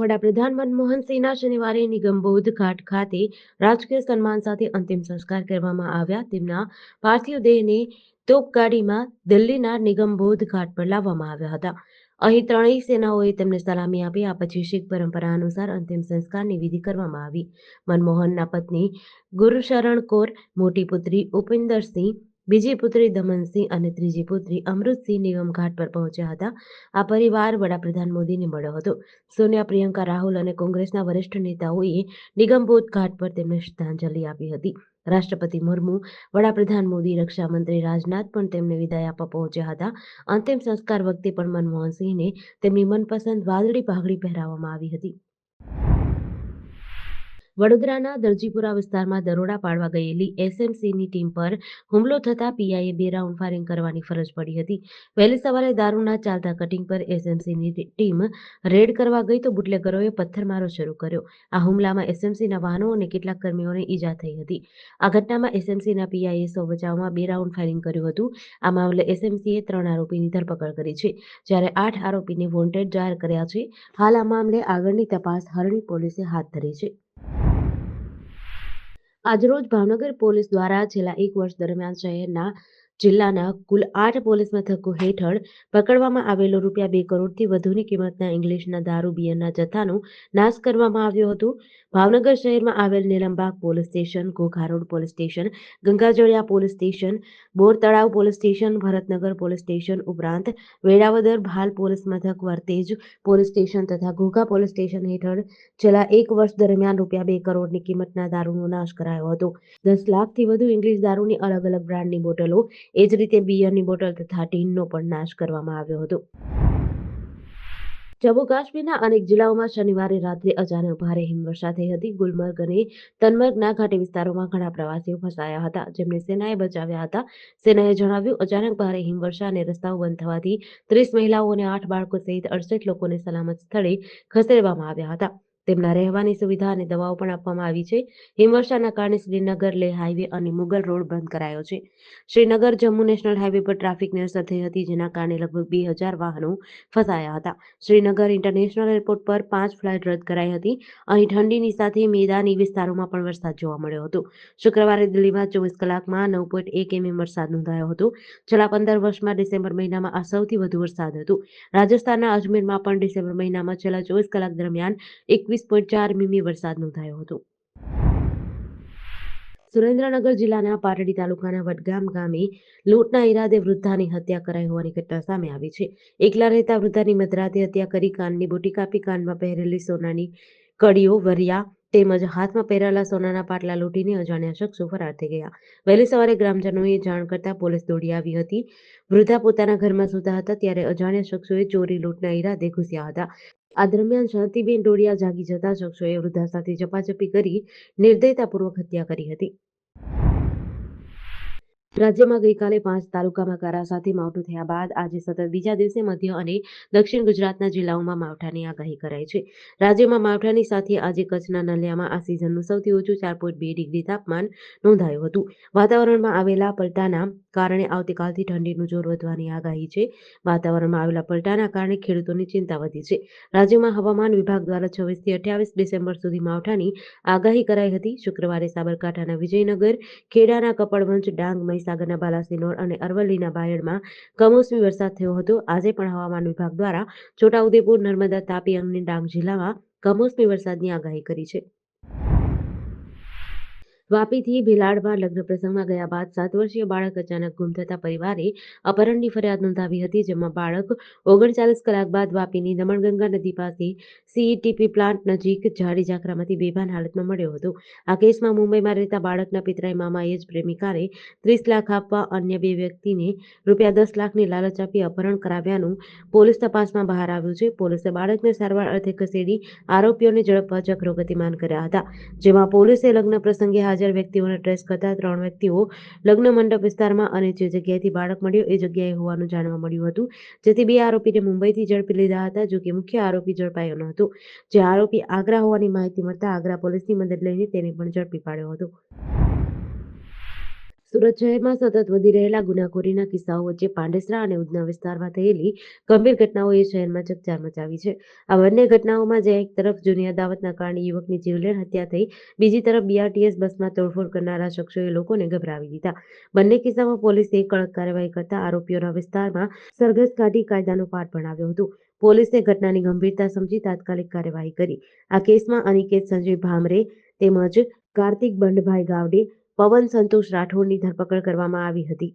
વડાપ્રધાન મનમોહન સિંહના શનિવારે નિગમબોધ ઘાટ ખાતે રાજકીય સન્માન સાથે અંતિમ સંસ્કાર કરવામાં આવ્યા. તેમના પાર્થિવ દેહને તોપગાડીમાં દિલ્હીના નિગમબોધ ઘાટ પર લાવવામાં આવ્યા હતા. અહીં ત્રણેય સેનાઓએ તેમને સલામી આપી. આ પછી શીખ પરંપરા અનુસાર અંતિમ સંસ્કારની વિધિ કરવામાં આવી. મનમોહનના પત્ની ગુરશરણ કૌર, મોટી પુત્રી ઉપેન્દરસિંહ, બીજી પુત્રી દમનસિંહ અને ત્રીજી પુત્રી અમૃતસિંહ નિગમ ઘાટ પર પહોંચ્યા હતા. આ પરિવાર વડાપ્રધાન મોદીને મળ્યો હતો. સોનિયા, પ્રિયંકા, રાહુલ અને કોંગ્રેસના વરિષ્ઠ નેતાઓએ નિગમબોધ ઘાટ પર તેમને શ્રદ્ધાંજલિ આપી હતી. રાષ્ટ્રપતિ મુર્મુ, વડાપ્રધાન મોદી, રક્ષામંત્રી રાજનાથ પણ તેમને વિદાય આપવા પહોંચ્યા હતા. અંતિમ સંસ્કાર વખતે પણ મનમોહન સિંહને તેમની મનપસંદ વાદળી પાઘડી પહેરાવવામાં આવી હતી. વડોદરાના દરજીપુરા વિસ્તારમાં દરોડા પાડવા ગયેલી એસએમસીની ટીમ પર હુમલો થતા પીઆઈએ 2 રાઉન્ડ ફાયરિંગ કરવાની ફરજ પડી હતી. વહેલી સવારે દારૂના ચાલતા કટિંગ પર એસએમસીની ટીમ રેડ કરવા ગઈ તો બુટલેગરોએ પથ્થરમારો શરૂ કર્યો. આ હુમલામાં એસએમસીના વાહનો અને કેટલાક કર્મીઓને ઈજા થઈ હતી. આ ઘટનામાં એસએમસીના પીઆઈએ સૌ બચાવમાં 2 રાઉન્ડ ફાયરિંગ કર્યું હતું. આ મામલે એસએમસીએ 3 આરોપીની ધરપકડ કરી છે, જ્યારે 8 આરોપીને વોન્ટેડ જાહેર કર્યા છે. હાલ આ મામલે આગળની તપાસ હરણી પોલીસે હાથ ધરી છે. આજરોજ ભાવનગર પોલીસ દ્વારા છેલ્લા 1 વર્ષ દરમિયાન શહેરના જિલ્લાના કુલ 8 પોલીસ મથકો હેઠળ પકડવામાં આવેલો ₹2 કરોડથી વધુની કિંમતના ઇંગ્લિશના દારૂ બિયરના જથ્થાનો નાશ કરવામાં આવ્યો હતો. ભાવનગર શહેરમાં આવેલ Nilambag police station, Ghogha road police station, Gangajaliya police station, Bor Talav police station, Bharatnagar police station ઉપરાંત વેળાવદર ભાલ પોલીસ મથક, વરતેજ પોલીસ સ્ટેશન તથા ઘોઘા પોલીસ સ્ટેશન હેઠળ છેલ્લા 1 વર્ષ દરમિયાન ₹2 કરોડની કિંમતના દારૂનો નાશ કરાયો હતો. 10 લાખથી વધુ ઇંગ્લિશ દારૂની અલગ-અલગ બ્રાન્ડની બોટલો, એ જ રીતે બિયરની બોટલ તથા ટીનનો પણ નાશ કરવામાં આવ્યો હતો. જમ્મુ કાશ્મીરના અનેક જિલ્લાઓમાં શનિવારે રાત્રે અચાનક ભારે હિમવર્ષા થઈ હતી. ગુલમર્ગ અને તનમર્ગના ઘાટી વિસ્તારોમાં ઘણા પ્રવાસીઓ ફસાયા હતા, જેમને સેનાએ બચાવ્યા હતા. સેનાએ જણાવ્યું, અચાનક ભારે હિમવર્ષા અને રસ્તાઓ બંધ થવાથી 30 મહિલાઓ અને 8 બાળકો સહિત 68 લોકોને સલામત સ્થળે ખસેડવામાં આવ્યા હતા. તેમના રહેવાની સુવિધા અને દવાઓ પણ આપવામાં આવી છે. હિમવર્ષાના કારણે શ્રીનગર લેહ હાઈવે અને મુગલ રોડ બંધ કરાયો છે. શ્રીનગર જમ્મુ નેશનલ હાઈવે પર ટ્રાફિકની અસર થઈ હતી, જેના કારણે લગભગ 2000 વાહનો ફસાયા હતા. શ્રીનગર ઇન્ટરનેશનલ એરપોર્ટ પર 5 ફ્લાઇટ રદ કરાઈ હતી. અહીં ઠંડીની સાથે મેદાની વિસ્તારોમાં પણ વરસાદ જોવા મળ્યો હતો. શુક્રવારે દિલ્હીમાં 24 કલાકમાં 9.1 mm વરસાદ નોંધાયો હતો. છેલ્લા 15 વર્ષમાં ડિસેમ્બર મહિનામાં આ સૌથી વધુ વરસાદ હતો. રાજસ્થાનના અજમેરમાં પણ ડિસેમ્બર મહિનામાં છેલ્લા 24 કલાક દરમિયાન 21.4 મીમી વરસાદ નોંધાયો હતો. સુરેન્દ્રનગર જિલ્લાના પાટડી તાલુકાના વડગામ ગામે લૂંટના ઈરાદે વૃદ્ધાની હત્યા કરાઈ હોવાની ઘટના સામે આવી છે. એકલા રહેતા વૃદ્ધાની મધરાતે હત્યા કરી કાનની બુટી કાપી કાનમાં પહેરેલી સોનાની કડીઓ, વરિયા તેમજ હાથમાં પહેરેલા સોનાના પાટલા લૂંટીને અજાણ્યા શખ્સો ફરાર થઈ ગયા. વહેલી સવારે ગ્રામજનોએ જાણ કરતા પોલીસ દોડી આવી હતી. વૃદ્ધા પોતાના ઘરમાં સૂતા હતા ત્યારે અજાણ્યા શખ્સોએ ચોરી લૂંટના ઈરાદે ઘૂસ્યા હતા. આ દરમિયાન શાંતિબેન ડોડિયા જાગી જતા શખ્સોએ વૃદ્ધા સાથે ઝપાઝપી કરી નિર્દયતાપૂર્વક હત્યા કરી હતી. રાજ્યમાં ગઈકાલે 5 તાલુકામાં કરા સાથે માવઠું થયા બાદ આજે સતત બીજા દિવસે મધ્ય અને દક્ષિણ ગુજરાતના જિલ્લાઓમાં માવઠાની આગાહી કરાઈ છે. રાજ્યમાં માવઠાની સાથે આજે કચ્છના નલિયામાં આ સિઝનનું સૌથી ઓછું 4.2 ડિગ્રી તાપમાન નોંધાયું હતું. વાતાવરણમાં આવેલા પલટાના કારણે આવતીકાલથી ઠંડીનું જોર વધવાની આગાહી છે. વાતાવરણમાં આવેલા પલટાના કારણે ખેડૂતોની ચિંતા વધી છે. રાજ્યમાં હવામાન વિભાગ દ્વારા 26 થી 28 ડિસેમ્બર સુધી માવઠાની આગાહી કરાઈ હતી. શુક્રવારે સાબરકાંઠાના વિજયનગર, ખેડાના કપડવંજ, ડાંગ, મહીસાગરના બાલાસિનોર અને અરવલ્લીના બાયડમાં કમોસમી વરસાદ થયો હતો. આજે પણ હવામાન વિભાગ દ્વારા છોટાઉદેપુર, નર્મદા, તાપી અને ડાંગ જિલ્લામાં કમોસમી વરસાદની આગાહી કરી છે. વાપીથી ભેલાડમાં લગ્ન પ્રસંગમાં ગયા બાદ 7 વર્ષીય બાળક અચાનક ગુમ થતા પરિવારે અપહરણની ફરિયાદ નોંધાવી હતી, જેમાં બાળક 39 કલાક બાદ વાપીની દમણગંગા નદી પાસે સીઈટીપી પ્લાન્ટ નજીક ઝાડી ઝાકરામાંથી બેભાન હાલતમાં મળ્યો હતો. આ કેસમાં મુંબઈમાં રહેતા બાળકના પિતરાઈ મામાએ જ પ્રેમિકાને 30 લાખ આપવા અન્ય 2 વ્યક્તિને ₹10 લાખની લાલચ આપી અપહરણ કરાવ્યાનું પોલીસ તપાસમાં બહાર આવ્યું છે. પોલીસે બાળકને સારવાર અર્થે ખસેડી આરોપીઓને ઝડપવા ચક્રો ગતિમાન કર્યા હતા, જેમાં પોલીસે લગ્ન પ્રસંગે હાજર વ્યક્તિઓને ટ્રેસ કરતા 3 વ્યક્તિઓ લગ્ન મંડપ વિસ્તારમાં અને જે જગ્યાએથી બાળક મળ્યો એ જગ્યાએ હોવાનું જાણવા મળ્યું હતું, જેથી 2 આરોપીને મુંબઈથી ઝડપી લીધા હતા. જોકે મુખ્ય આરોપી ઝડપાયો ન હતો. જે આરોપી આગ્રા હોવાની માહિતી મળતા આગ્રા પોલીસની મદદ લઈને તેને પણ ઝડપી પાડ્યો હતો. સુરત શહેરમાં સતત વધી રહેલા ગુનાખોરીના કિસ્સાઓ વચ્ચે પાંડેસરા અને ઉધના વિસ્તારમાં થયેલી ગંભીર ઘટનાઓએ શહેરમાં ચકચાર મચાવી છે. આ બંને ઘટનાઓમાં જ્યાં એક તરફ જૂની અદાવતના કારણે યુવકની જીવલેણ હત્યા થઈ, બીજી તરફ બીઆરટીએસ બસમાં તોડફોડ કરનારા શખ્સોએ લોકોને ગભરાવી દીધા. બંને કિસ્સામાં પોલીસે કડક કાર્યવાહી કરતા આરોપીઓના વિસ્તારમાં સરઘસ કાઢી કાયદાનો પાઠ ભણાવ્યો હતો. પોલીસે ઘટનાની ગંભીરતા સમજી તાત્કાલિક કાર્યવાહી કરી. આ કેસમાં અનિકેત સંજય ભામરે તેમજ કાર્તિક બંડભાઈ ગાવડે, પવન સંતોષ રાઠોડની ધરપકડ કરવામાં આવી હતી.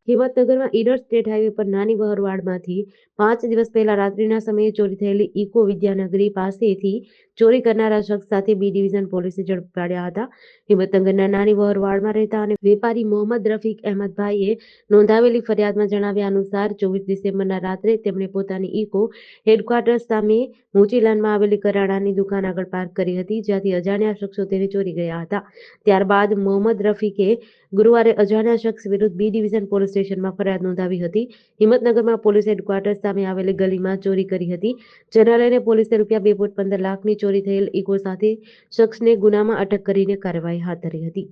હિંમતનગરમાં ઈડર સ્ટેટ હાઈવે પર નાની વહરવાડમાંથી 5 દિવસ પહેલા રાત્રિના સમયે ચોરી થયેલી ઇકો વિદ્યાનગરી પાસેથી ચોરી કરનારા શખ્સ સાથે બી ડિવિઝન પોલીસે ઝડપી પાડ્યા હતા. હિંમતનગરના નાની વહરવાડમાં રહેતા અને વેપારી મોહમ્મદ રફીક અહેમદભાઈએ નોંધાવેલી ફરિયાદમાં જણાવ્યા અનુસાર 24 ડિસેમ્બરના રાત્રે તેમણે પોતાની ઇકો હેડક્વાર્ટર્સ સામે મોચીલાનમાં આવેલી કરિયાણાની દુકાન આગળ પાર્ક કરી હતી, જ્યાંથી અજાણ્યા શખ્સો તેને ચોરી ગયા હતા. ત્યારબાદ મોહમ્મદ રફીકે ગુરુવારે અજાણ્યા શખ્સ વિરુદ્ધ બી ડિવિઝન પોલીસ સ્ટેશનમાં ફરિયાદ નોંધાવી હતી. હિંમતનગરમાં પોલીસ હેડક્વાર્ટર્સ સામે આવેલી ગલીમાં ચોરી કરી હતી, જેના લઈને પોલીસે ₹2.15 લાખની ચોરી થયેલ ઇકો સાથે શખ્સને ગુનામાં અટક કરીને કાર્યવાહી હાથ ધરી હતી.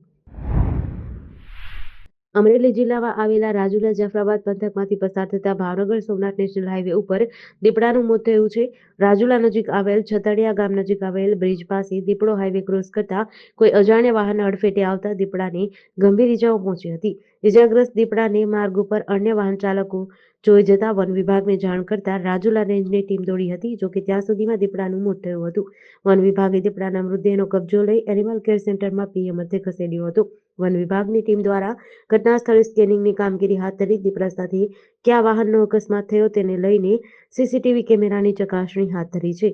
અમરેલી જિલ્લામાં આવેલા રાજુલા જાફરાબાદ પંથકમાંથી પસાર થતા ભાવનગર સોમનાથ નેશનલ હાઈવે ઉપર દીપડાનું મોત થયું છે. રાજુલા નજીક આવેલ છતડિયા ગામ નજીક આવેલ બ્રિજ પાસે દીપડો હાઈવે ક્રોસ કરતા કોઈ અજાણ્યા વાહનના અડફેટે આવતા દીપડાને ગંભીર ઈજાઓ પહોંચી હતી. ઈજાગ્રસ્ત દીપડાને માર્ગ ઉપર અન્ય વાહન ચાલકો જોઈ જતા વન વિભાગને જાણ કરતા રાજુલા રેન્જની ટીમ દોડી હતી. જોકે ત્યાં સુધીમાં દીપડાનું મોત થયું હતું. વન વિભાગે દીપડાના મૃતદેહનો કબજો લઈ એનિમલ કેર સેન્ટરમાં પીએમ મધ્યે ખસેડ્યો હતો. વન વિભાગની ટીમ દ્વારા ઘટના સ્થળે સ્કેનિંગની કામગીરી હાથ ધરી દીપડા સાથે કયા વાહનનો અકસ્માત થયો તેને લઈને સીસીટીવી કેમેરાની ચકાસણી હાથ ધરી છે.